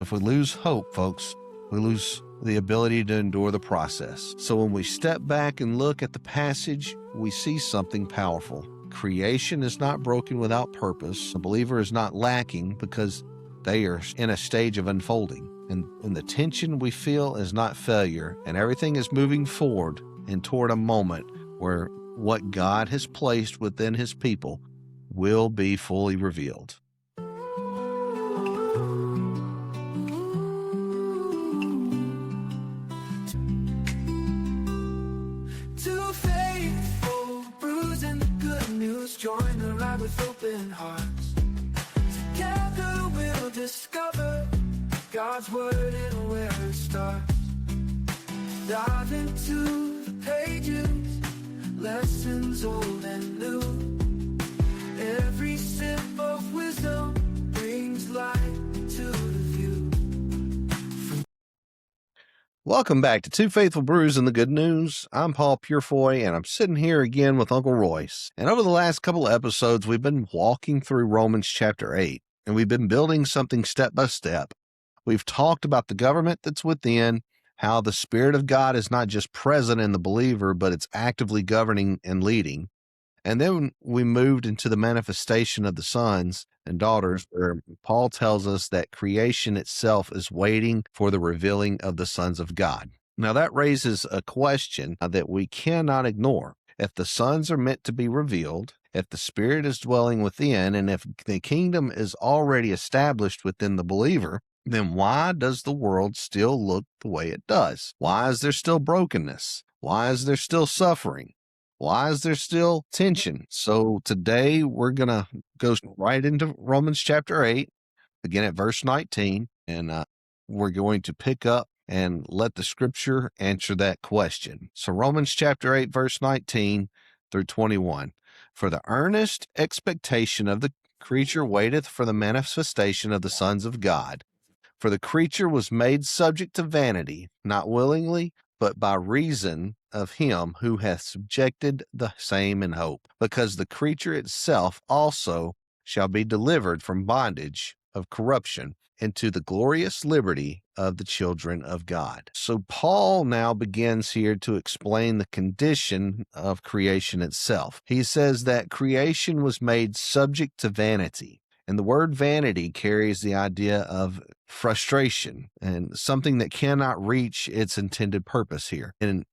If we lose hope, folks, we lose the ability to endure the process. So when we step back and look at the passage, we see something powerful. Creation is not broken without purpose. The believer is not lacking because they are in a stage of unfolding. And the tension we feel is not failure, and everything is moving forward and toward a moment where what God has placed within his people will be fully revealed. Too faithful, bruising the good news, join the ride with open hearts. Together we'll discover God's word and where it starts. Dive into the pages, lessons old and new. Every sip of wisdom brings light to the view. Welcome back to Two Faithful Brews and the Good News. I'm Paul Purefoy, and I'm sitting here again with Uncle Royce. And over the last couple of episodes, we've been walking through Romans chapter 8, and we've been building something step by step. We've talked about the government that's within, how the Spirit of God is not just present in the believer, but it's actively governing and leading. And then we moved into the manifestation of the sons and daughters, where Paul tells us that creation itself is waiting for the revealing of the sons of God. Now that raises a question that we cannot ignore. If the sons are meant to be revealed, if the Spirit is dwelling within, and if the kingdom is already established within the believer, then why does the world still look the way it does? Why is there still brokenness? Why is there still suffering? Why is there still tension? So today we're going to go right into Romans chapter 8, begin at verse 19, and we're going to pick up and let the scripture answer that question. So Romans chapter 8, verse 19 through 21. For the earnest expectation of the creature waiteth for the manifestation of the sons of God. For the creature was made subject to vanity, not willingly, but by reason of him who hath subjected the same in hope, because the creature itself also shall be delivered from bondage of corruption into the glorious liberty of the children of God. So Paul now begins here to explain the condition of creation itself. He says that creation was made subject to vanity. And the word vanity carries the idea of frustration and something that cannot reach its intended purpose here. And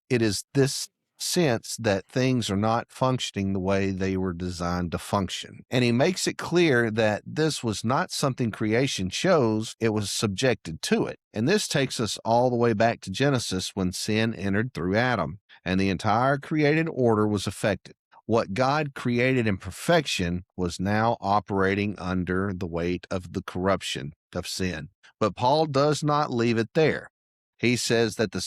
it is this sense that things are not functioning the way they were designed to function. And he makes it clear that this was not something creation chose, it was subjected to it. And this takes us all the way back to Genesis when sin entered through Adam, and the entire created order was affected. What God created in perfection was now operating under the weight of the corruption of sin. But Paul does not leave it there. He says that the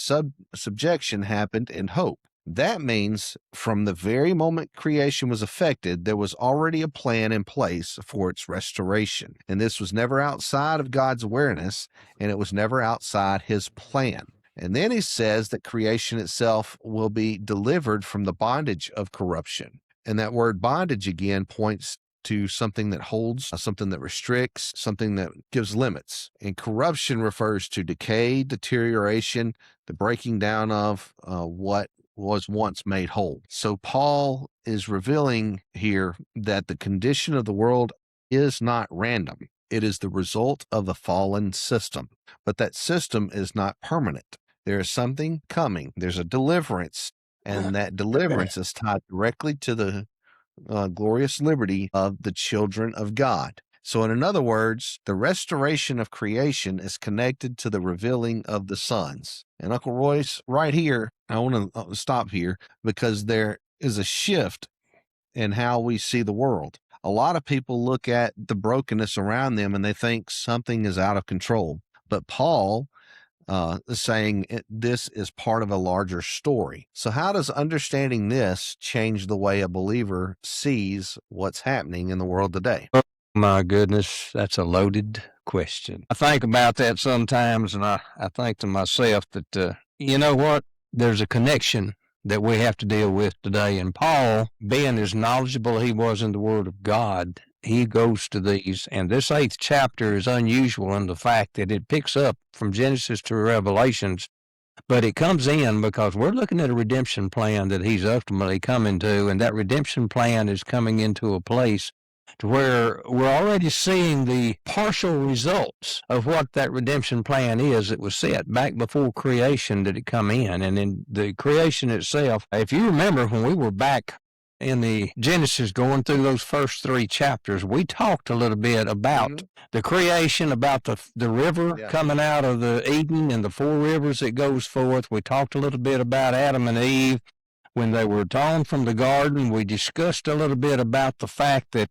subjection happened in hope. That means from the very moment creation was affected, there was already a plan in place for its restoration. And this was never outside of God's awareness, and it was never outside his plan. And then he says that creation itself will be delivered from the bondage of corruption. And that word bondage again points to something that holds, something that restricts, something that gives limits. And corruption refers to decay, deterioration, the breaking down of what was once made whole. So Paul is revealing here that the condition of the world is not random. It is the result of the fallen system. But that system is not permanent. There is something coming. There's a deliverance, and that deliverance is tied directly to the glorious liberty of the children of God. So in other words, the restoration of creation is connected to the revealing of the sons. And Uncle Royce, right here, I want to stop here because there is a shift in how we see the world. A lot of people look at the brokenness around them and they think something is out of control. But Paul saying this is part of a larger story. So how does understanding this change the way a believer sees what's happening in the world today? My goodness, that's a loaded question. I think about that sometimes, and I think to myself that, you know what, there's a connection that we have to deal with today. And Paul, being as knowledgeable he was in the Word of God, he goes to these. And this 8th chapter is unusual in the fact that it picks up from Genesis to Revelations, but it comes in because we're looking at a redemption plan that he's ultimately coming to, and that redemption plan is coming into a place to where we're already seeing the partial results of what that redemption plan is. It was set back before creation that it come in. And in the creation itself, if you remember when we were back in the Genesis going through those first 3 chapters, we talked a little bit about the creation, about the river coming out of the Eden and the 4 rivers that goes forth. We talked a little bit about Adam and Eve when they were torn from the garden. We discussed a little bit about the fact that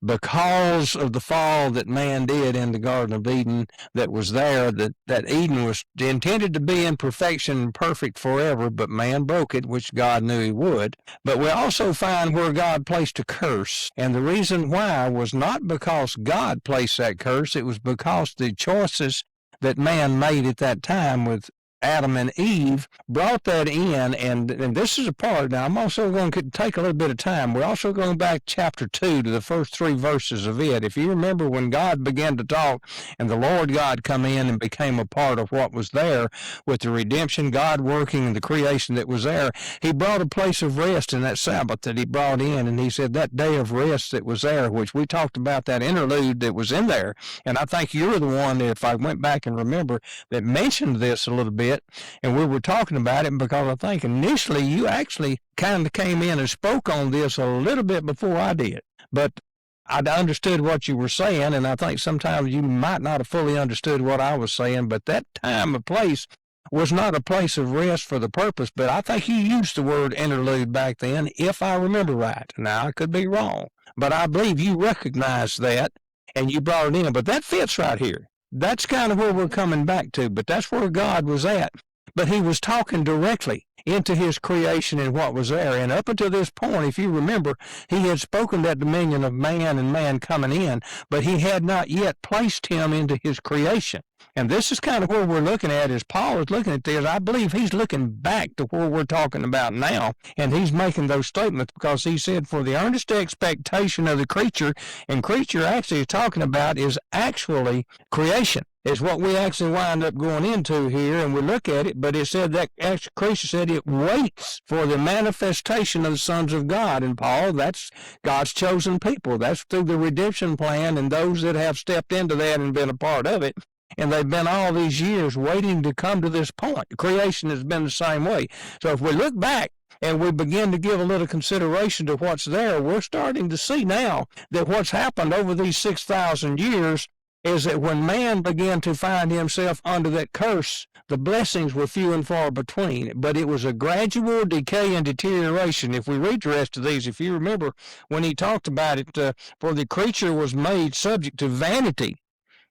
because of the fall that man did in the Garden of Eden that was there, that Eden was intended to be in perfection and perfect forever, but man broke it, which God knew he would. But we also find where God placed a curse, and the reason why was not because God placed that curse, it was because the choices that man made at that time with Adam and Eve brought that in, and this is a part. Now, I'm also going to take a little bit of time. We're also going back chapter 2 to the first 3 verses of it. If you remember when God began to talk and the Lord God come in and became a part of what was there with the redemption, God working in the creation that was there, he brought a place of rest in that Sabbath that he brought in, and he said that day of rest that was there, which we talked about that interlude that was in there, and I think you're the one, if I went back and remember, that mentioned this a little bit. And we were talking about it because I think initially you actually kind of came in and spoke on this a little bit before I did. But I understood what you were saying, and I think sometimes you might not have fully understood what I was saying, but that time and place was not a place of rest for the purpose, but I think you used the word interlude back then, if I remember right. Now, I could be wrong, but I believe you recognized that, and you brought it in. But that fits right here. That's kind of where we're coming back to, but that's where God was at. But he was talking directly into his creation and what was there. And up until this point, if you remember, he had spoken that dominion of man and man coming in, but he had not yet placed him into his creation. And this is kind of where we're looking at as Paul is looking at this. I believe he's looking back to where we're talking about now, and he's making those statements because he said, for the earnest expectation of the creature, and creature actually is talking about is actually creation. Is what we actually wind up going into here, and we look at it, but it said that actually creation said it waits for the manifestation of the sons of God. And Paul, that's God's chosen people. That's through the redemption plan and those that have stepped into that and been a part of it. And they've been all these years waiting to come to this point. Creation has been the same way. So if we look back and we begin to give a little consideration to what's there, we're starting to see now that what's happened over these 6,000 years is that when man began to find himself under that curse, the blessings were few and far between. But it was a gradual decay and deterioration. If we read the rest of these, if you remember when he talked about it, for the creature was made subject to vanity,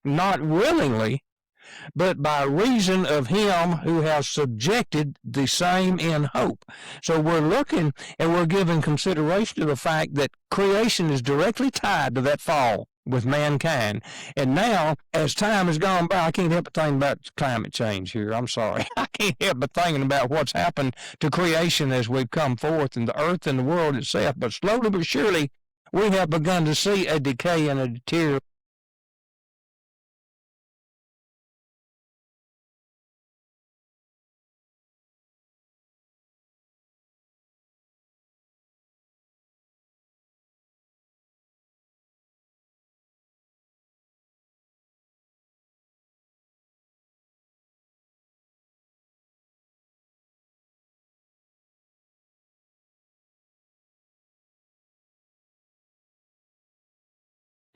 not willingly, but by reason of him who has subjected the same in hope. So we're looking and we're giving consideration to the fact that creation is directly tied to that fall with mankind. And now, as time has gone by, I can't help but think about climate change here. I'm sorry. I can't help but thinking about what's happened to creation as we've come forth in the earth and the world itself. But slowly but surely, we have begun to see a decay and a deterioration.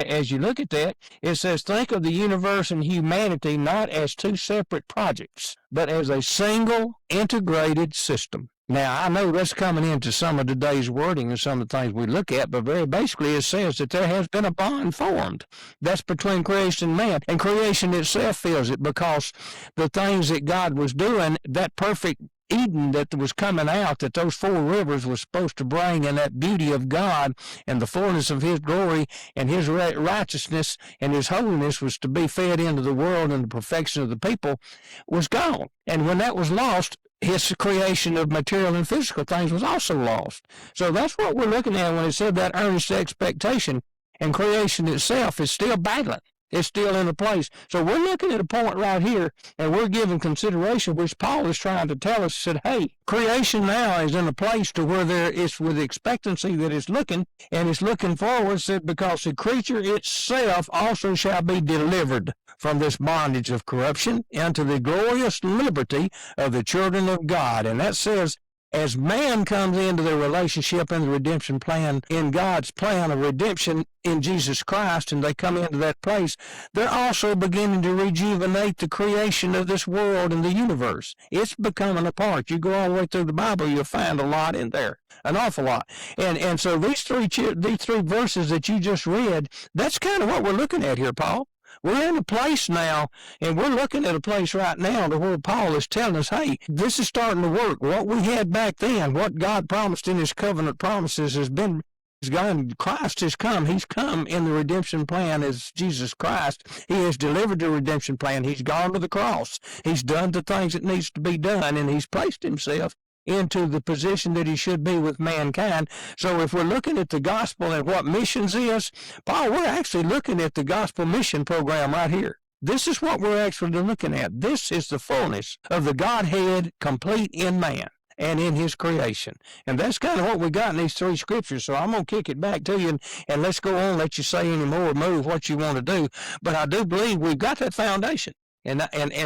As you look at that, it says, think of the universe and humanity not as 2 separate projects, but as a single integrated system. Now, I know that's coming into some of today's wording and some of the things we look at, but very basically it says that there has been a bond formed. That's between creation and man, and creation itself feels it because the things that God was doing, that perfect Eden that was coming out, that those 4 rivers were supposed to bring, and that beauty of God and the fullness of his glory and his righteousness and his holiness was to be fed into the world, and the perfection of the people was gone. And when that was lost, his creation of material and physical things was also lost. So that's what we're looking at when it said that earnest expectation. and creation itself is still battling. It's still in a place. So we're looking at a point right here, and we're giving consideration, which Paul is trying to tell us, said, hey, creation now is in a place to where there is with expectancy that it's looking, and it's looking forward, said, because the creature itself also shall be delivered from this bondage of corruption into the glorious liberty of the children of God. And that says, as man comes into the relationship and the redemption plan in God's plan of redemption in Jesus Christ, and they come into that place, they're also beginning to rejuvenate the creation of this world and the universe. It's becoming a part. You go all the way through the Bible, you'll find a lot in there, an awful lot. And so these three verses that you just read, that's kind of what we're looking at here, Paul. We're in a place now, and we're looking at a place right now to where Paul is telling us, hey, this is starting to work. What we had back then, what God promised in his covenant promises has been God. Christ has come. He's come in the redemption plan as Jesus Christ. He has delivered the redemption plan. He's gone to the cross. He's done the things that needs to be done, and he's placed himself into the position that he should be with mankind. So if we're looking at the gospel and what missions is, Paul, we're actually looking at the gospel mission program right here. This is what we're actually looking at. This is the fullness of the Godhead complete in man and in his creation. And that's kind of what we got in these three scriptures. So I'm going to kick it back to you, and let's go on, let you say any more, move what you want to do. But I do believe we've got that foundation, and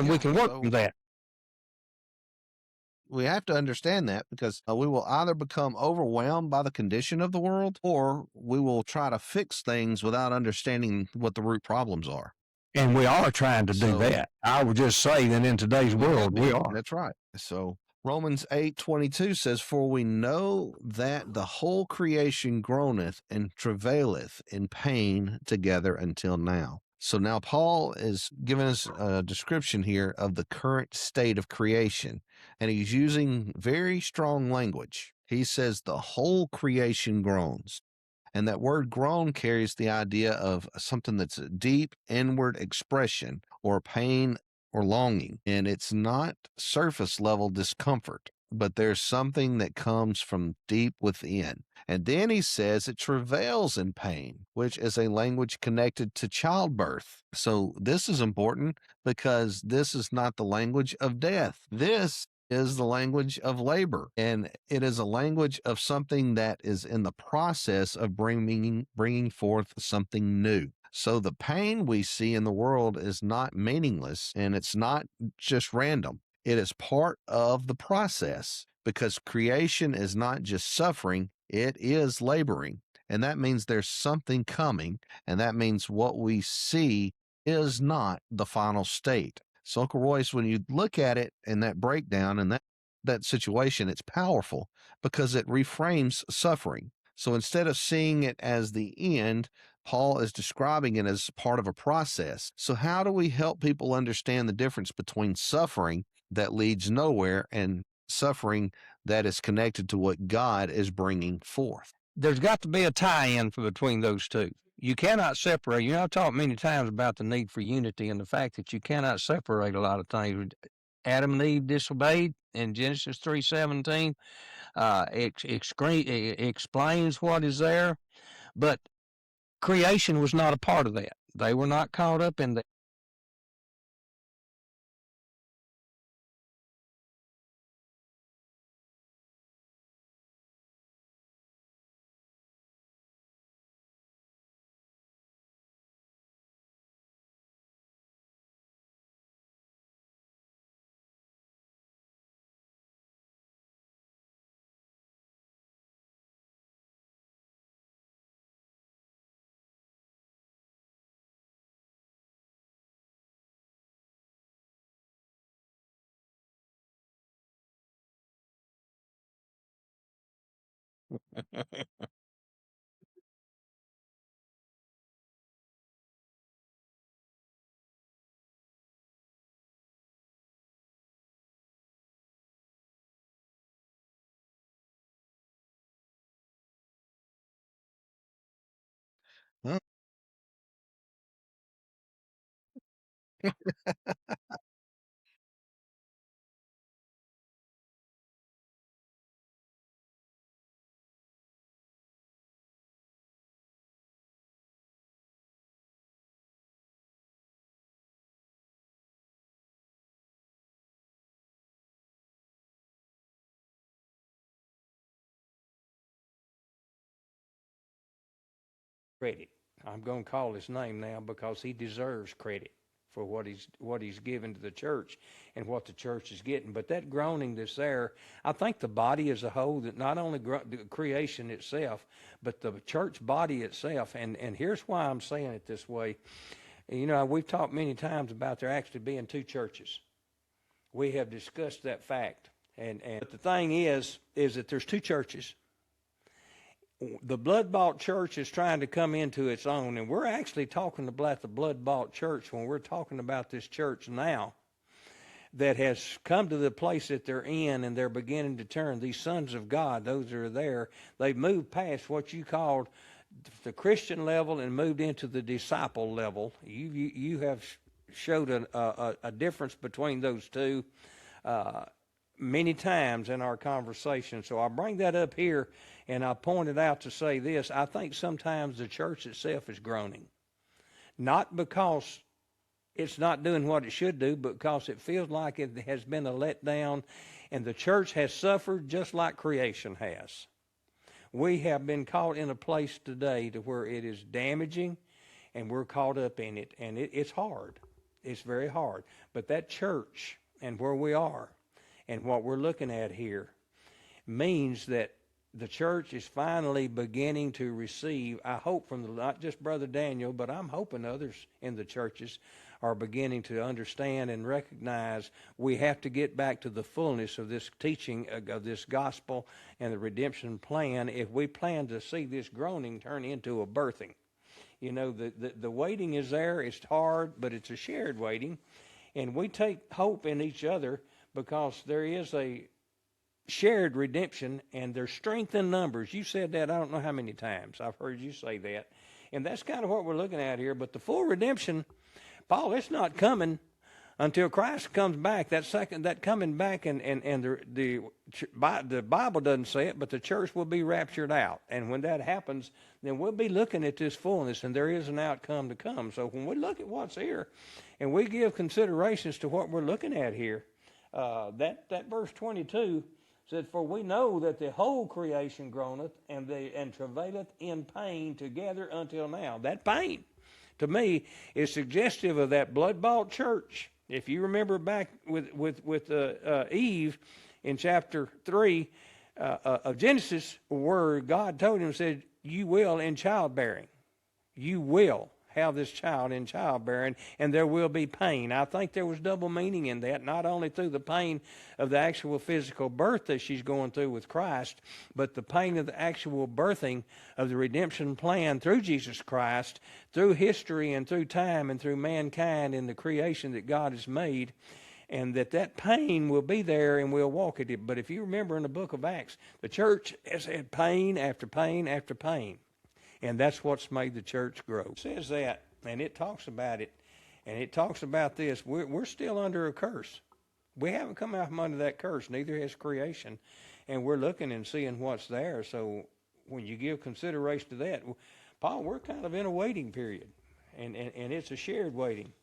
we can work from that. We have to understand that because we will either become overwhelmed by the condition of the world, or we will try to fix things without understanding what the root problems are. And we are trying to do that. I would just say that in today's world, we are. That's right. So Romans 8:22 says, "For we know that the whole creation groaneth and travaileth in pain together until now." So now Paul is giving us a description here of the current state of creation, and he's using very strong language. He says the whole creation groans. And that word groan carries the idea of something that's a deep inward expression or pain or longing. And it's not surface level discomfort, but there's something that comes from deep within. And then he says it travails in pain, which is a language connected to childbirth. So this is important because this is not the language of death. This is the language of labor, and it is a language of something that is in the process of bringing forth something new. So the pain we see in the world is not meaningless, and it's not just random. It is part of the process, because creation is not just suffering, it is laboring. And that means there's something coming, and that means what we see is not the final state. So, Uncle Royce, when you look at it in that breakdown and that situation, it's powerful because it reframes suffering. So instead of seeing it as the end, Paul is describing it as part of a process. So how do we help people understand the difference between suffering that leads nowhere and suffering that is connected to what God is bringing forth? There's got to be a tie-in between those two. You cannot separate. You know, I've talked many times about the need for unity and the fact that you cannot separate a lot of things. Adam and Eve disobeyed in Genesis 3:17. Explains what is there, but creation was not a part of that. They were not caught up in that. Huh? credit. I'm going to call his name now because he deserves credit for what he's given to the church and what the church is getting. But that groaning that's there, I think the body as a whole, that not only the creation itself, but the church body itself. And here's why I'm saying it this way. You know, we've talked many times about there actually being two churches. We have discussed that fact. But the thing is that there's two churches. The blood-bought church is trying to come into its own, and we're actually talking about the blood-bought church when we're talking about this church now that has come to the place that they're in, and they're beginning to turn. These sons of God, those that are there, they've moved past what you called the Christian level and moved into the disciple level. You have showed a difference between those two many times in our conversation. So I bring that up here, and I pointed out to say this. I think sometimes the church itself is groaning. Not because it's not doing what it should do, but because it feels like it has been a letdown, and the church has suffered just like creation has. We have been caught in a place today to where it is damaging, and we're caught up in it, and it's hard. It's very hard. But that church and where we are and what we're looking at here means that the church is finally beginning to receive, I hope from not just Brother Daniel, but I'm hoping others in the churches are beginning to understand and recognize we have to get back to the fullness of this teaching of this gospel and the redemption plan if we plan to see this groaning turn into a birthing. You know, the waiting is there. It's hard, but it's a shared waiting. And we take hope in each other because there is a shared redemption, and there's strength in numbers. You said that I don't know how many times. I've heard you say that. And that's kind of what we're looking at here. But the full redemption, Paul, it's not coming until Christ comes back. That coming back, and the Bible doesn't say it, but the church will be raptured out. And when that happens, then we'll be looking at this fullness, and there is an outcome to come. So when we look at what's here, and we give considerations to what we're looking at here, that verse 22 said, "For we know that the whole creation groaneth and travaileth in pain together until now." That pain, to me, is suggestive of that blood-bought church. If you remember back with Eve in chapter 3 of Genesis, where God told him, said, "You will in childbearing. You will have this child in childbearing, and there will be pain." I think there was double meaning in that, not only through the pain of the actual physical birth that she's going through with Christ, but the pain of the actual birthing of the redemption plan through Jesus Christ, through history and through time and through mankind and the creation that God has made, and that pain will be there and we'll walk at it. But if you remember in the book of Acts, the church has had pain after pain after pain. And that's what's made the church grow. It says that, and it talks about it, and it talks about this. We're still under a curse. We haven't come out from under that curse, neither has creation. And we're looking and seeing what's there. So when you give consideration to that, Paul, we're kind of in a waiting period, and it's a shared waiting.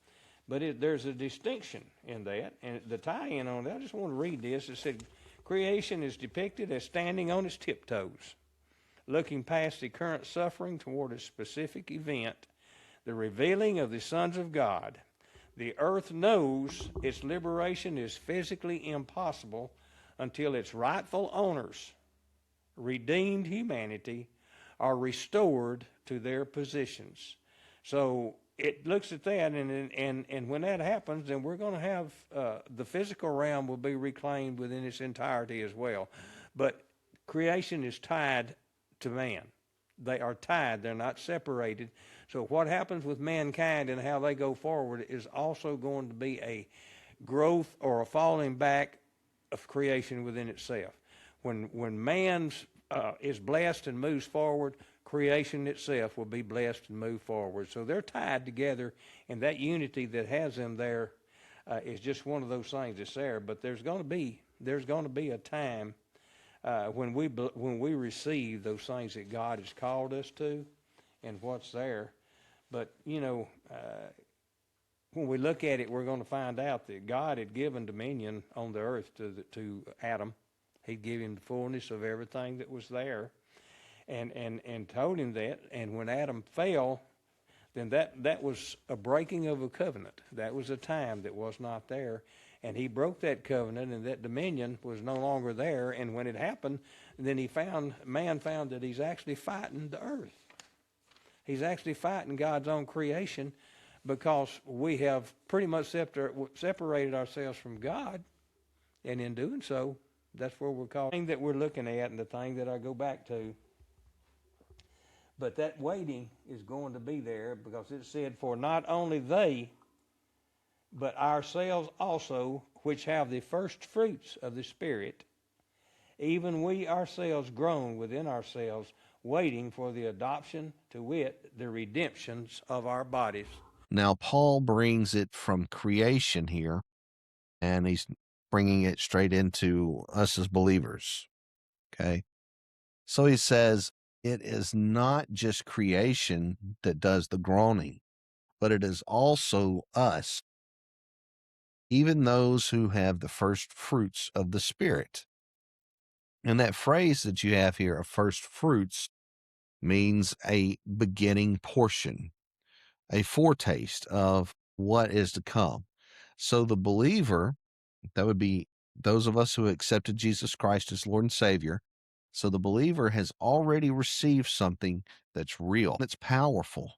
But there's a distinction in that, and the tie-in on that, I just want to read this. It said, creation is depicted as standing on its tiptoes, looking past the current suffering toward a specific event, the revealing of the sons of God. The earth knows its liberation is physically impossible until its rightful owners, redeemed humanity, are restored to their positions. So it looks at that, and when that happens, then we're going to have the physical realm will be reclaimed within its entirety as well. But creation is tied to man. They are tied. They're not separated. So what happens with mankind and how they go forward is also going to be a growth or a falling back of creation within itself. When man is blessed and moves forward, creation itself will be blessed and move forward. So they're tied together, and that unity that has them there is just one of those things that's there. But there's going to be a time when we receive those things that God has called us to, and what's there. But when we look at it, we're going to find out that God had given dominion on the earth to Adam. He'd given him the fullness of everything that was there, and told him that. And when Adam fell, then that was a breaking of a covenant. That was a time that was not there. And he broke that covenant, and that dominion was no longer there. And when it happened, then man found that he's actually fighting the earth. He's actually fighting God's own creation, because we have pretty much separated ourselves from God. And in doing so, that's where we're called. The thing that we're looking at, and the thing that I go back to, but that waiting is going to be there, because it said, for not only they, but ourselves also, which have the first fruits of the Spirit, even we ourselves groan within ourselves, waiting for the adoption, to wit, the redemptions of our bodies. Now, Paul brings it from creation here, and he's bringing it straight into us as believers. Okay. So he says, it is not just creation that does the groaning, but it is also us, even those who have the first fruits of the Spirit. And that phrase that you have here, of first fruits, means a beginning portion, a foretaste of what is to come. So the believer, that would be those of us who accepted Jesus Christ as Lord and Savior. So the believer has already received something that's real, that's powerful,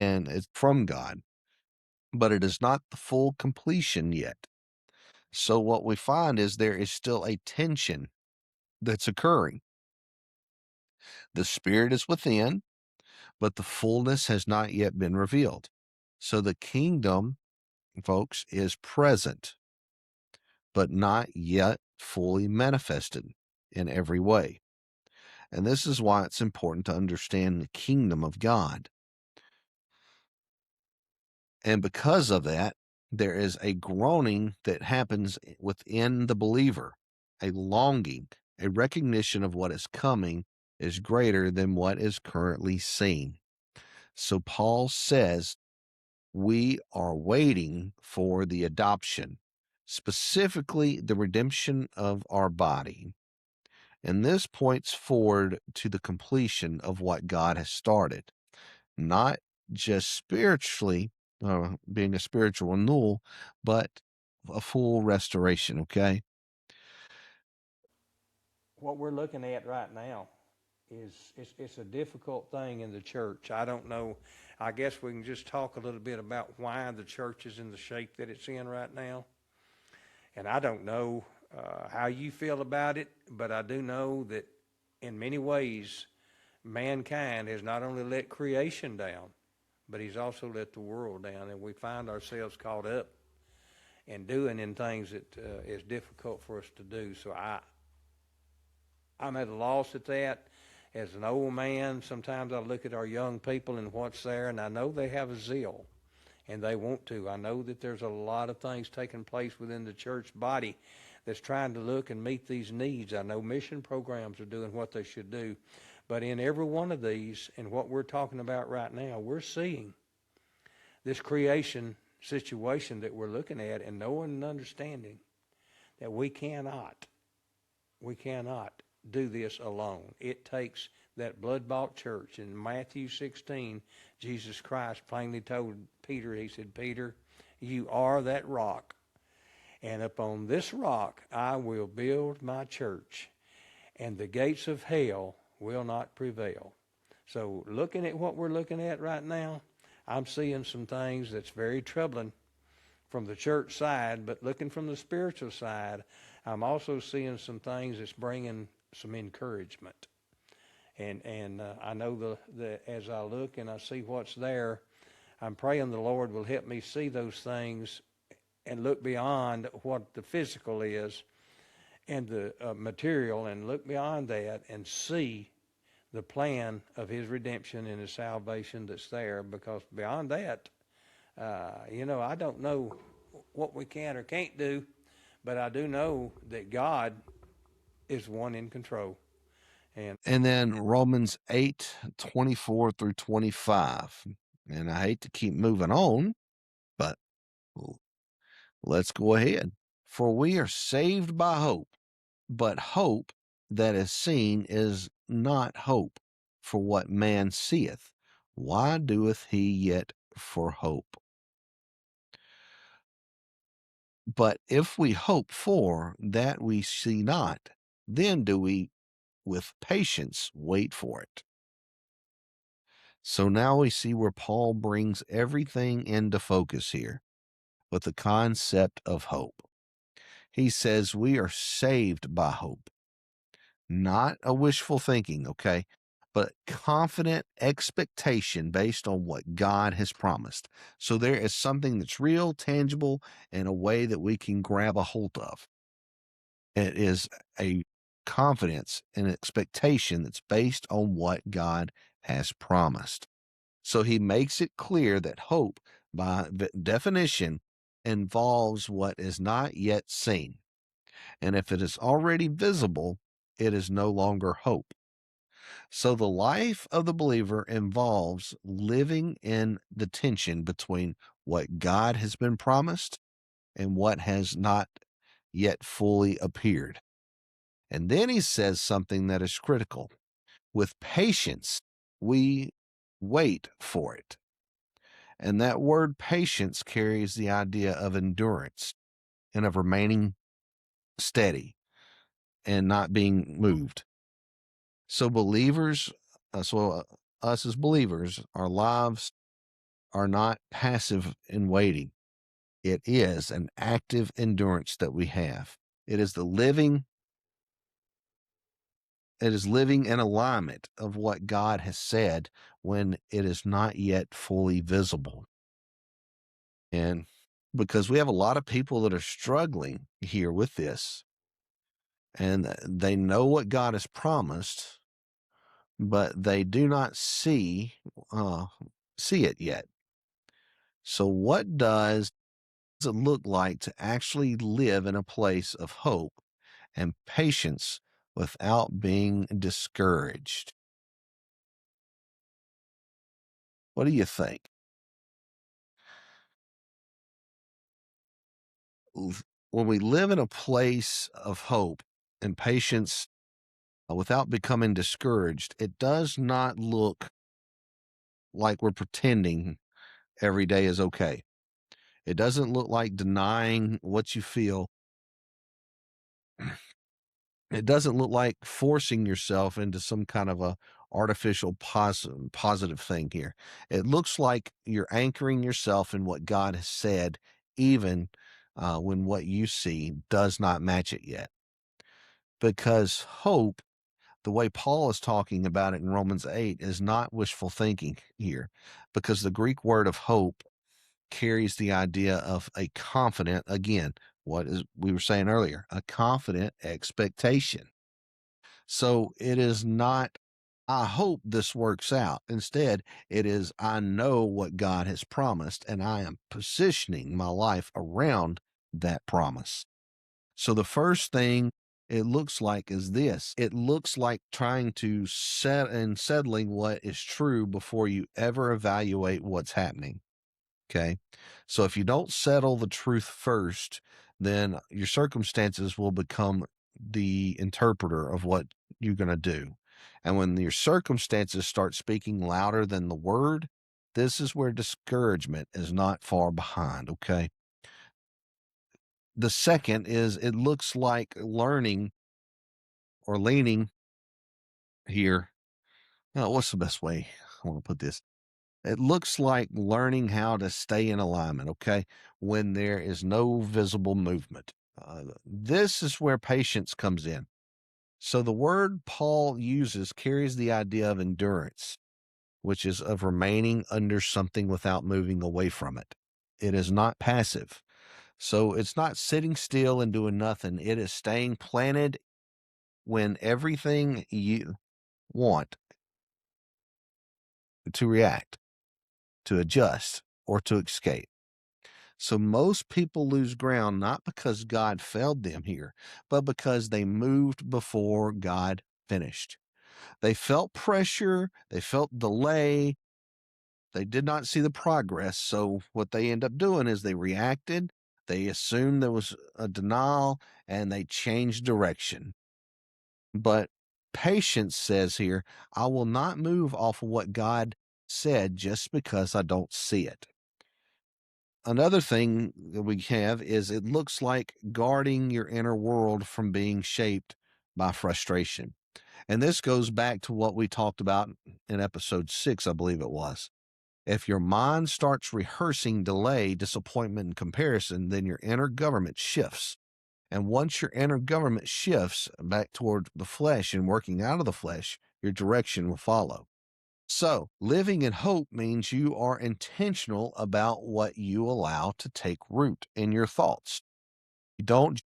and it's from God, but it is not the full completion yet. So what we find is there is still a tension that's occurring. The Spirit is within, but the fullness has not yet been revealed. So the kingdom, folks, is present, but not yet fully manifested in every way. And this is why it's important to understand the kingdom of God. And because of that, there is a groaning that happens within the believer, a longing, a recognition of what is coming is greater than what is currently seen. So Paul says, we are waiting for the adoption, specifically the redemption of our body. And this points forward to the completion of what God has started, not just spiritually, being a spiritual renewal, but a full restoration, okay? What we're looking at right now is it's a difficult thing in the church. I don't know. I guess we can just talk a little bit about why the church is in the shape that it's in right now. And I don't know how you feel about it, but I do know that in many ways, mankind has not only let creation down, but he's also let the world down, and we find ourselves caught up and doing in things that is difficult for us to do. So I'm at a loss at that. As an old man, sometimes I look at our young people and what's there, and I know they have a zeal, and they want to. I know that there's a lot of things taking place within the church body that's trying to look and meet these needs. I know mission programs are doing what they should do. But in every one of these, and what we're talking about right now, we're seeing this creation situation that we're looking at and knowing and understanding that we cannot do this alone. It takes that blood-bought church. In Matthew 16, Jesus Christ plainly told Peter, he said, Peter, you are that rock, and upon this rock I will build my church, and the gates of hell will not prevail. So looking at what we're looking at right now, I'm seeing some things that's very troubling from the church side, but looking from the spiritual side, I'm also seeing some things that's bringing some encouragement. And I know as I look and I see what's there, I'm praying the Lord will help me see those things and look beyond what the physical is and the material, and look beyond that and see the plan of his redemption and his salvation that's there. Because beyond that, I don't know what we can or can't do, but I do know that God is one in control. And then Romans 8:24 through 25. And I hate to keep moving on, but let's go ahead. For we are saved by hope, but hope that is seen is not hope for what man seeth? Why doeth he yet for hope? But if we hope for that we see not, then do we with patience wait for it. So now we see where Paul brings everything into focus here with the concept of hope. He says we are saved by hope, not a wishful thinking, okay, but confident expectation based on what God has promised. So there is something that's real, tangible, and a way that we can grab a hold of. It is a confidence and expectation that's based on what God has promised. So he makes it clear that hope, by definition, involves what is not yet seen. And if it is already visible, it is no longer hope. So the life of the believer involves living in the tension between what God has been promised and what has not yet fully appeared. And then he says something that is critical. With patience, we wait for it. And that word patience carries the idea of endurance and of remaining steady and not being moved. So us as believers, our lives are not passive in waiting. It is an active endurance that we have. It is living in alignment of what God has said when it is not yet fully visible. And because we have a lot of people that are struggling here with this, and they know what God has promised, but they do not see it yet. So what does it look like to actually live in a place of hope and patience without being discouraged? What do you think? When we live in a place of hope and patience without becoming discouraged, it does not look like we're pretending every day is okay. It doesn't look like denying what you feel. It doesn't look like forcing yourself into some kind of a artificial positive thing here. It looks like you're anchoring yourself in what God has said, even when what you see does not match it yet. Because hope, the way Paul is talking about it in Romans 8, is not wishful thinking here, because the Greek word of hope carries the idea of a confident, again, what is we were saying earlier, a confident expectation. So it is not, I hope this works out. Instead, it is, I know what God has promised, and I am positioning my life around that promise. So the first thing it looks like is this. It looks like trying to settling what is true before you ever evaluate what's happening. Okay. So if you don't settle the truth first, then your circumstances will become the interpreter of what you're going to do. And when your circumstances start speaking louder than the word, this is where discouragement is not far behind. Okay. The second is it looks like learning or leaning here. Now, what's the best way I want to put this? It looks like learning how to stay in alignment, okay, when there is no visible movement. This is where patience comes in. So the word Paul uses carries the idea of endurance, which is of remaining under something without moving away from it. It is not passive. So it's not sitting still and doing nothing. It is staying planted when everything you want to react, to adjust, or to escape. So most people lose ground not because God failed them here, but because they moved before God finished. They felt pressure, they felt delay, they did not see the progress. So what they end up doing is they reacted, they assumed there was a denial, and they changed direction. But Patience says here, I will not move off of what God said just because I don't see it. Another thing that we have is it looks like guarding your inner world from being shaped by frustration. And this goes back to what we talked about in episode 6, I believe it was. If your mind starts rehearsing delay, disappointment, and comparison, then your inner government shifts. And once your inner government shifts back toward the flesh and working out of the flesh, your direction will follow. So, living in hope means you are intentional about what you allow to take root in your thoughts. You don't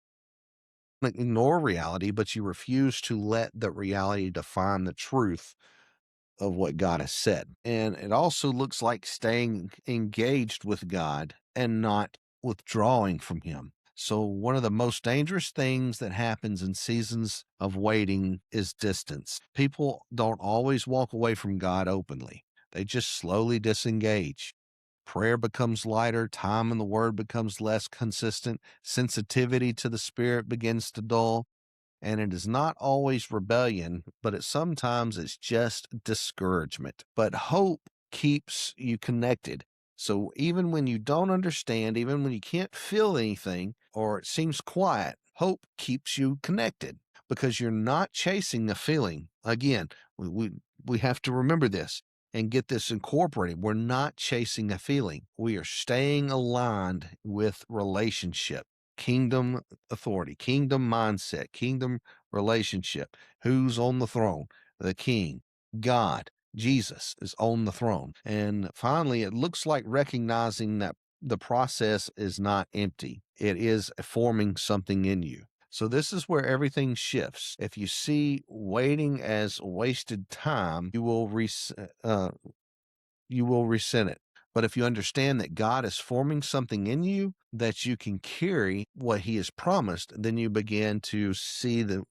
ignore reality, but you refuse to let the reality define the truth of what God has said. And it also looks like staying engaged with God and not withdrawing from Him. So, one of the most dangerous things that happens in seasons of waiting is distance. People don't always walk away from God openly, they just slowly disengage. Prayer becomes lighter, time in the Word becomes less consistent, sensitivity to the Spirit begins to dull. And it is not always rebellion, but sometimes it's just discouragement. But hope keeps you connected. So even when you don't understand, even when you can't feel anything or it seems quiet, hope keeps you connected because you're not chasing a feeling. Again, we have to remember this and get this incorporated. We're not chasing a feeling. We are staying aligned with relationship, kingdom authority, kingdom mindset, kingdom relationship. Who's on the throne? The King, God. Jesus is on the throne. And finally, it looks like recognizing that the process is not empty. It is forming something in you. So this is where everything shifts. If you see waiting as wasted time, you will resent it. But if you understand that God is forming something in you that you can carry what He has promised, then you begin to see the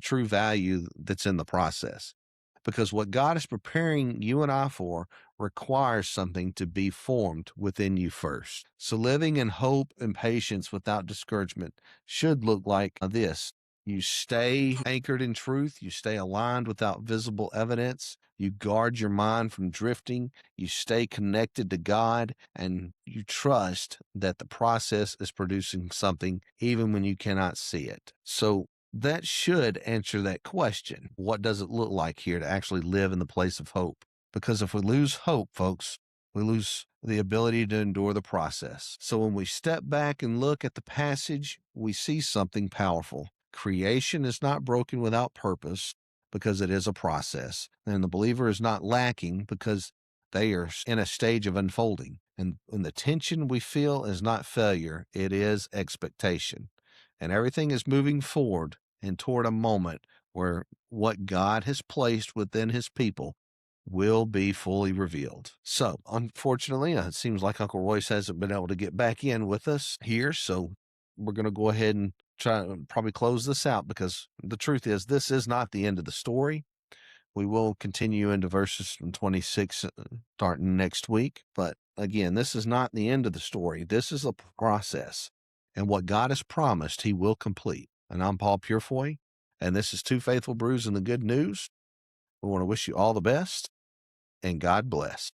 true value that's in the process. Because what God is preparing you and I for requires something to be formed within you first. So living in hope and patience without discouragement should look like this. You stay anchored in truth. You stay aligned without visible evidence. You guard your mind from drifting. You stay connected to God, and you trust that the process is producing something even when you cannot see it. So that should answer that question. What does it look like here to actually live in the place of hope? Because if we lose hope, folks, we lose the ability to endure the process. So when we step back and look at the passage, we see something powerful. Creation is not broken without purpose because it is a process. And the believer is not lacking because they are in a stage of unfolding. And the tension we feel is not failure, it is expectation. And everything is moving forward and toward a moment where what God has placed within His people will be fully revealed. So, unfortunately, it seems like Uncle Royce hasn't been able to get back in with us here. So, we're going to go ahead and try to probably close this out because the truth is, this is not the end of the story. We will continue into verses from 26 starting next week. But again, this is not the end of the story. This is a process. And what God has promised, He will complete. And I'm Paul Purefoy, and this is Two Faithful Brews and the Good News. We want to wish you all the best, and God bless.